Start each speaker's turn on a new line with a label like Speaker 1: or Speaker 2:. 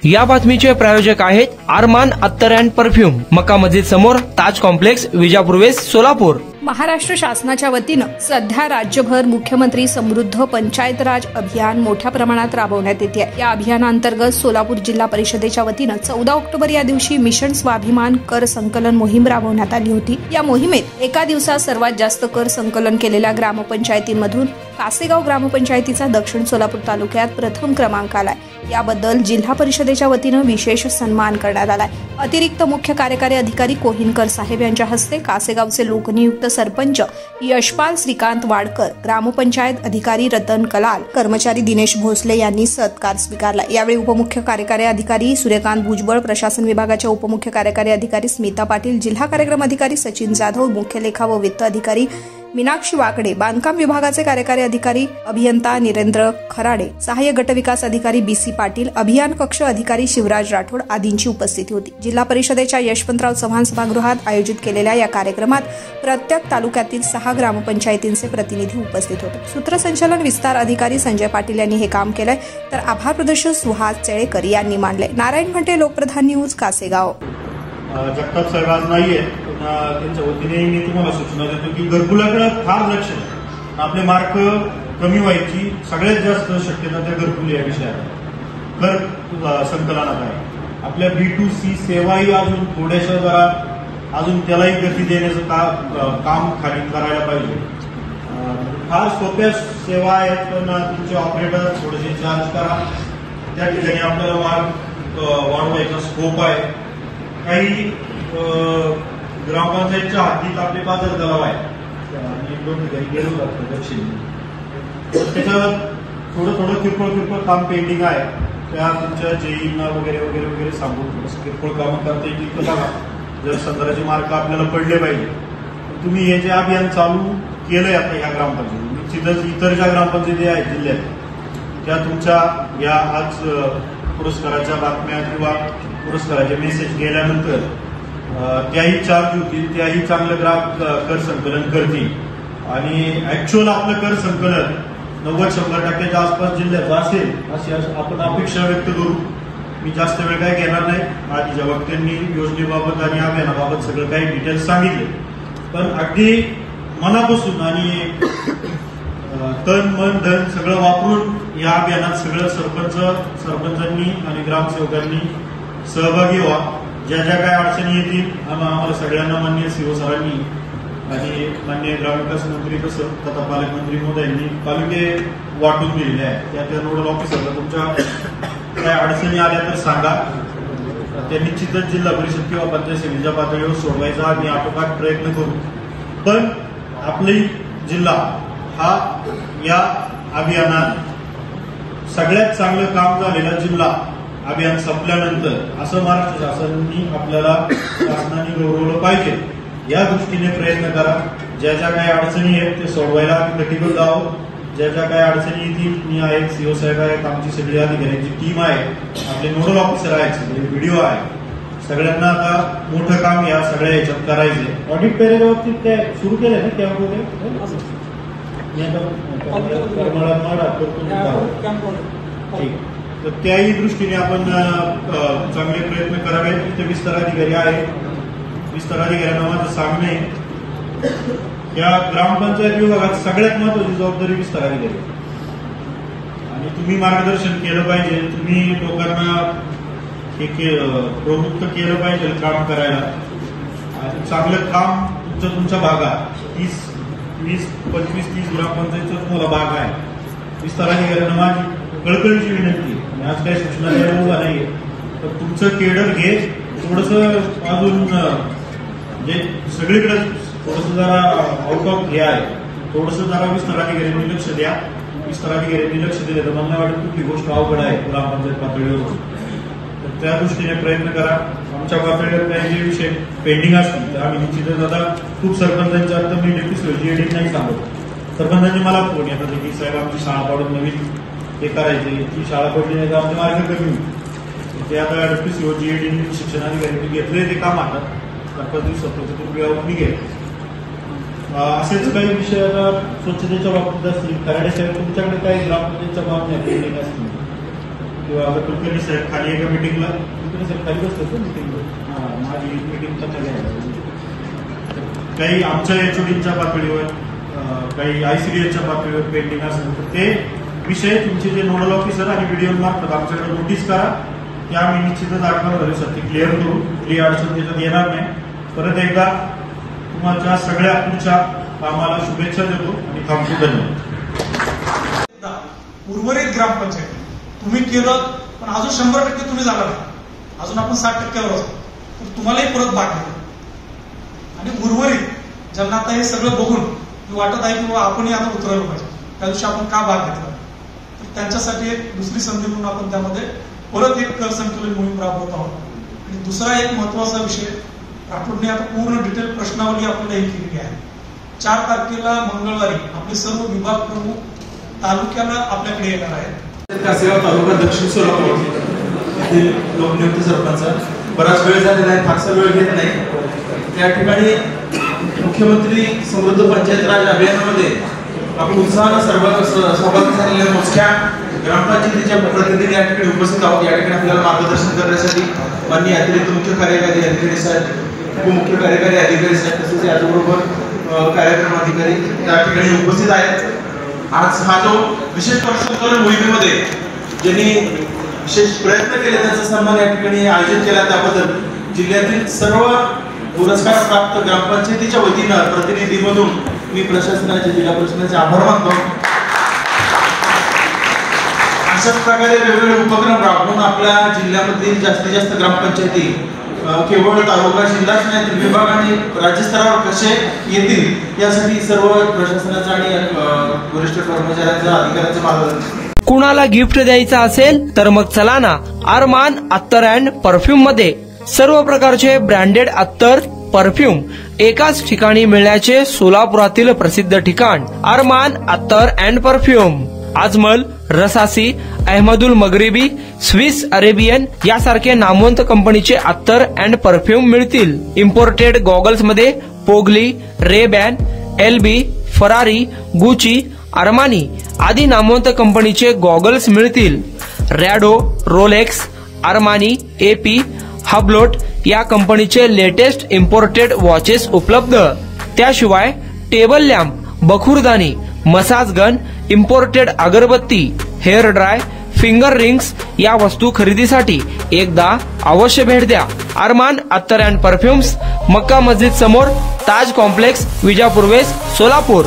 Speaker 1: या बातमीचे प्रायोजक आहेत आरमान अत्तर अँड परफ्यूम, मक्का मस्जिद समोर, ताज कॉम्प्लेक्स, विजापूर वेस्ट, सोलापूर।
Speaker 2: महाराष्ट्र शासनाच्या वतीनं सध्या राज्यभर मुख्यमंत्री समृद्ध पंचायत राज अभियान मोठ्या प्रमाणात राबवण्यात येते। या अभियानांतर्गत सोलापूर जिल्हा परिषदेच्या वतीनं 14 ऑक्टोबर या दिवशी मिशन स्वाभिमान कर संकलन मोहीम राबवण्यात आली होती। या मोहिमेत एका दिवसात सर्वात जास्त कर संकलन केलेल्या ग्रामपंचायतींमधून कासेगाव ग्रामपंचायतीचा दक्षिण सोलापूर तालुक्यात प्रथम क्रमांक आलाय। याबद्दल जिल्हा परिषदेच्या वतीनं विशेष सन्मान करण्यात आलाय। अतिरिक्त मुख्य कार्यकारी अधिकारी कोहिनकर साहेब यांच्या हस्ते कासेगावचे लोकनियुक्त सरपंच यशपाल श्रीकांत वाडकर, ग्रामपंचायत अधिकारी रतन कलाल, कर्मचारी दिनेश भोसले यांनी सत्कार स्वीकारला। यावेळी उपमुख्य कार्यकारी अधिकारी सूर्यकांत भुजबळ, प्रशासन विभागाच्या उपमुख्य कार्यकारी अधिकारी स्मिता पाटील, जिल्हा कार्यक्रम अधिकारी सचिन जाधव, मुख्य लेखा व वित्त अधिकारी मीनाक्षी वाकडे, बांधकाम विभागाचे कार्यकारी अधिकारी अभियंता निरेंद्र खराडे, सहाय्यक गट विकास अधिकारी बीसी पाटील, अभियान कक्ष अधिकारी शिवराज राठोड आदींची उपस्थिती होती। जिल्हा परिषदेच्या यशवंतराव चव्हाण सभागृहात आयोजित केलेल्या या कार्यक्रमात प्रत्येक तालुक्यातील 6 ग्रामपंचायतींचे प्रतिनिधी उपस्थित होते। सूत्रसंचालन विस्तार अधिकारी संजय पाटील यांनी हे काम केलंय, तर आभार प्रदर्शन सुहास चेळेकर यांनी मांडले। नारायण घंटे, लोकप्रधान न्यूज, कासेगाव।
Speaker 3: जगताप साहेब आज नाहीये, त्यांच्या वतीने मी तुम्हाला सूचना देतो की घरकुलाकडे फार लक्ष द्या। आपले मार्क कमी व्हायची सगळ्यात जास्त शक्यता त्या घरकुल या विषयात कर संकलनात आहे। आपल्या B2C सेवाही अजून थोड्याशा जरा अजून त्यालाही गती देण्याचं काम खाली करायला पाहिजे। फार सोप्या सेवा आहेत, पण तुमचे ऑपरेटर थोडेसे चार्ज करा, त्या ठिकाणी आपल्याला मार्क वाढवायचा स्कोप आहे। काही ग्रामपंचायतच्या हद्दीत आपले पाझर तलाव आहे आणि 1-2 ठिकाणी गेलो जातो दक्षिण, त्याच्यावर थोडं किरकोळ काम पेंडिंग आहे। त्या तुमच्या जेईना वगैरे वगैरे वगैरे सांगून किरकोळ कामं करता येतील तर बघा। जर 17चे मार्क आपल्याला पडले पाहिजे, तुम्ही हे जे अभियान चालू केलंय आता या ग्रामपंचायती, निश्चितच इतर ज्या ग्रामपंचायती आहेत जिल्ह्यात त्या तुमच्या या आज पुरस्काराच्या बातम्या किंवा पुरस्काराचे मेसेज गेल्यानंतर त्याही चार्ज होतील, त्याही चांगलं कर संकलन करतील आणि ऍक्च्युअल आपलं कर संकलन 90-100% आसपास जिल्ह्यात असेल अशी आपण अपेक्षा व्यक्त करू। मी जास्त वेळ काय घेणार नाही। आधीच्या वक्त्यांनी योजनेबाबत आणि अभियानाबाबत सगळं काही डिटेल्स सांगितले, पण अगदी मनापासून आणि तन मन धन सगळं वापरून या अभियानात सगळं सरपंचांनी आणि ग्रामसेवकांनी सहभागी व्हा। ज्या काय अडचणी येतील आम्हाला सगळ्यांना माननीय सीओ सरांनी आणि माननीय ग्रामविकास मंत्री तथा पालकमंत्री महोदयांनी तालुके वाटून दिलेले आहेत। त्या नोडल ऑफिसरला तुमच्या काय अडचणी आल्या तर सांगा, त्या निश्चितच जिल्हा परिषद किंवा पंचायत समितीच्या पातळीवर सोडवायचा आम्ही आटोकाट प्रयत्न करू। पण आपली जिल्हा हा या अभियानात सगळ्यात चांगलं काम झालेला जिल्हा अभियान संपल्यानंतर असं महाराष्ट्र शासनाने आपल्याला शासनाने गौरवलं पाहिजे। या दृष्टीने प्रयत्न करा। ज्या काही अडचणी आहेत ते सोडवायला आम्ही कटिबद्ध आहोत। ज्या काही अडचणी येतील मी आहेत, सीओ साहेब आहेत, आमची सगळी अधिकाऱ्यांची टीम आहे, आपले नोडल ऑफिसर आहेत, सगळे व्हिडिओ आहे, सगळ्यांना आता मोठं काम या सगळ्या याच्यात करायचंय। ऑडिट पेरेच्या बाबतीत काय सुरू केलंय ना कॅम्प वगैरे, ठीक, तर त्याही दृष्टीने आपण चांगले प्रयत्न करावे। इथे विस्तार अधिकारी आहे, विस्तार अधिकाऱ्यांना माझं सांगणे या ग्रामपंचायत विभागात सगळ्यात महत्वाची जबाबदारी विस्तार अधिकारी आणि तुम्ही मार्गदर्शन केलं पाहिजे। तुम्ही लोकांना प्रवृत्त केलं पाहिजे काम करायला आणि चांगलं काम तुमच्या भागात 30, 25, 30 ग्रामपंचायतचा तुम्हाला भाग आहे। विस्तार अधिकाऱ्यांना माझी कळकळीची विनंती, आज काही सूचना द्यायला उभा नाहीये, तर तुमचं केडर घे, थोडस अजून म्हणजे सगळीकडे थोडस जरा आउट ऑफ हे आहे, थोडस जरा विस्तार अधिकाऱ्यांनी लक्ष द्या। विस्तार अधिकाऱ्यांनी लक्ष दिलं तर मला नाही वाटत कुठली गोष्ट अवघड आहे ग्रामपंचायत पातळीवर, तर त्या दृष्टीने प्रयत्न करा। आमच्या पातळीवर काही जे विषय पेंडिंग असतील तर आम्ही निश्चितच आता खूप सरपंचांच्या आता मी डेप्युटी एडिट नाही सांगतो, सरपंचांनी मला फोन येतात की साहेब आमची शाळा पाडून नवीन ते करायचे, ती शाळा पडली नाही तर आमचे मार्ग कमी होईल। ते आता डेप्युटी एडिट शिक्षणाधिकारी घेतले ते काम आता 5 दिवसात रुपयावर निघेल। असेच काही विषय आता स्वच्छतेच्या बाबतीत असतील, खराडे साहेब तुमच्याकडे काही ग्रामपंचायतच्या बाबतीत असतील किंवा आता कुलकर्णी साहेब खाली एका मिटिंगला कुलकर्णी साहेब खाली बसतात मिटिंगला माझी मिटिंगचा खाली आहे. काही आमच्या एचओडींच्या पातळीवर काही आयसीडीएसच्या पातळीवर पेंडिंग असेल तर ते विषय तुमचे जे नोडल ऑफिसर आणि व्हिडिओ मार्फत आमच्याकडे नोटीस करा की आम्ही निश्चितच 8-15 दिवसात ती क्लिअर करू. कुठली अडचण त्याच्यात येणार नाही. परत एकदा तुमच्या सगळ्या पुढच्या कामाला शुभेच्छा देतो आणि थांबतो. धन्यवाद.
Speaker 4: उर्वरित ग्रामपंचायत तुम्ही केलं पण अजून 100% तुम्ही झाला नाही. अजून आपण 60%वर असतो तर तुम्हालाही परत भाग घेतो. आणि उर्वरित ज्यांना आता हे सगळं बघून वाटत आहे की आपणही आता उतरवलं पाहिजे, त्या दिवशी आपण का भाग घेतला, तर त्यांच्यासाठी एक दुसरी संधी म्हणून आपण त्यामध्ये परत एक कर संकलन मोहीम राबवत आहोत. आणि दुसरा एक महत्वाचा विषय, राठोडने आता पूर्ण डिटेल प्रश्नावली आपल्याला ही केलेली आहे. 4 तारखेला मंगळवारी आपले सर्व विभाग प्रमुख तालुक्याला आपल्याकडे येणार आहेत.
Speaker 5: कासेगाव तालुका दक्षिण सोलापूर येथील लोकनियुक्त सरपंच बराच वेळ झालेला आहे, फारसा वेळ घेत नाही. त्या ठिकाणी मुख्यमंत्री समृद्ध पंचायत राज अभियानामध्ये आपण उत्साहानं सहभागी झालेल्या मोजक्या ग्रामपंचायतीच्या प्रतिनिधी या ठिकाणी उपस्थित आहोत. या ठिकाणी आपल्याला मार्गदर्शन करण्यासाठी माननीय अतिरिक्त मुख्य कार्यकारी अधिकारी साहेब, उपमुख्य कार्यकारी अधिकारी साहेब तसेच याचबरोबर कार्यक्रम अधिकारी त्या ठिकाणी उपस्थित आहेत. आज हा जो विशेष संकलन मोहिमेमध्ये ज्यांनी विशेष प्रयत्न केले त्यांचा सन्मान या ठिकाणी आयोजित केला त्याबद्दल जिल्ह्यातील सर्व पुरस्कार प्राप्त ग्रामपंचायतीच्या वतीनं प्रतिनिधी म्हणून मी प्रशासनाचे जिल्हा प्रशासनाचे आभार मानतो. अशाच प्रकारे वेगवेगळे उपक्रम राबवून आपल्या जिल्ह्यामधील जास्तीत जास्त ग्रामपंचायती केवळ तालुका जिल्हाच नाही तर विभाग आणि राज्यस्तरावर कसे येतील यासाठी सर्व प्रशासनाचा आणि वरिष्ठ कर्मचाऱ्यांचा अधिकाऱ्यांचं मार्गदर्शन.
Speaker 1: कुणाला गिफ्ट द्यायचं असेल तर मग चला ना अरमान अत्तर अँड परफ्यूम मध्ये सर्व प्रकारचे ब्रँडेड अत्तर परफ्यूम एकाच ठिकाणी मिळण्याचे सोलापुरातील प्रसिद्ध ठिकाण Armaan attar and perfume. Ajmal, Rasasi, Ahmed Al Maghribi, Swiss Arabian यासारखे नामवंत कंपनीचे अत्तर अँड परफ्यूम मिळतील. इम्पोर्टेड गॉगल्स मध्ये पोगली, Ray Ban, LB, Ferrari, Gucci, Armani आदी नामवंत कंपनीचे गॉगल्स मिळतील. Rado, Rolex, Armani, AP, Hublot या कंपनीचे लेटेस्ट इम्पोर्टेड वॉचेस उपलब्ध. त्याशिवाय टेबल लॅम्प, बखुरदानी, मसाज गन, इम्पोर्टेड अगरबत्ती, हेअर ड्राय, फिंगर रिंग्स या वस्तू खरेदीसाठी एकदा अवश्य भेट द्या. अरमान अत्तर अँड परफ्युम्स, मक्का मस्जिद समोर, ताज कॉम्प्लेक्स, विजापूर वेस्ट, सोलापूर.